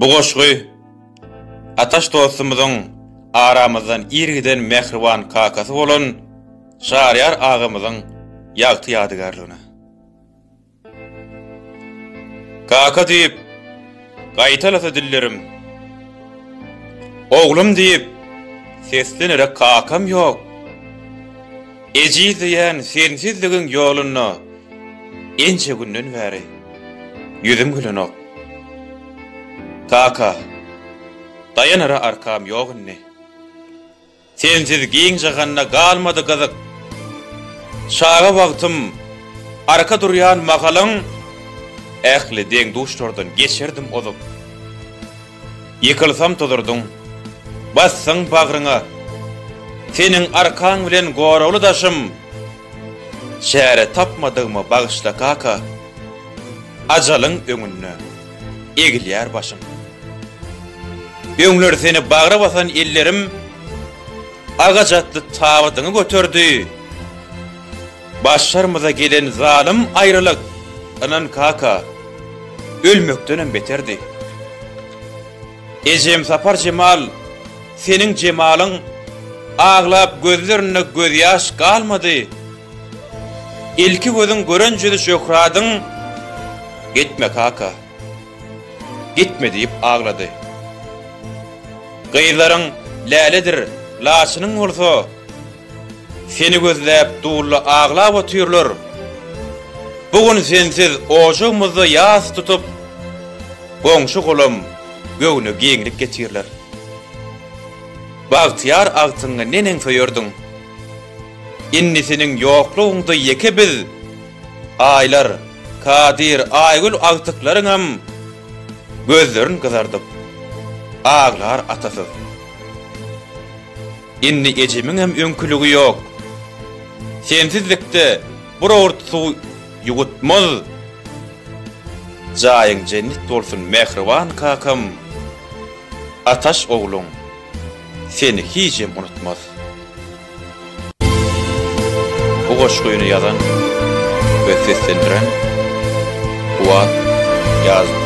Bu goşgy ataş dostumyzyň aramyzdan irgiden mehriban kakasy bolan Şahryar ağamyzyň ýagty ýadygarlygyna. Kaka diýip gaýtalasa dillerim. Oglum diýip seslenere kakam ýok. Eji diýen sensizligiň ýoluny ençe günden bäri ýüzüm gülenok. Kaka, dayanara arkam ýok inni. Sensiz giň jaganna galmady gyzyk. Şaga bagtym, arka durýan magalyň ähli deň duştordan geçerdim ozup. Ýykylsam tozurdyň, bassaň bagryňa, seniň arkaň bilen gorawly daşym. Şäre tapmadygymy bagyşla kaka, ajalyň öňünde egilýär başym. Öňler seni bagra basan ellerim agajatly tawadyňy göterdi. Başlarymyza gelen zalim aýrylyk anan kaka ölmekden beterdi. Ejem Sapar Cemal, seniň jemalyň aglap gözlerine göz ýaş galmady. Ilki gözüň görenjedi şöhradyň, gitme kaka, gitme diýip aglady. Gyýlaryň läledir, laçynyň bolsa, seni gözläp duurly aglap otyrlar. Bugün sensiz oşugymyzy ýas tutup, goňşy golum göwüne giňlik getirler. Bagtyar agtyňy nenen soýardyň? Inni seniň ýoklugyňda ýeke biz, aýlar, Kadir, Aýgül agtyklaryňam gözlerini gyzardyp, aglar atasy. Inni ejimiňem öňküligi ýok. Sensizlikde bir ort suw ýugutmaz. Jaýyň cennet bolsun mehriban kakam. Ataş oglum, seni hiçem unutmaz. Bu goşgyny ýazan we seslendiren Fuat Ýazgy.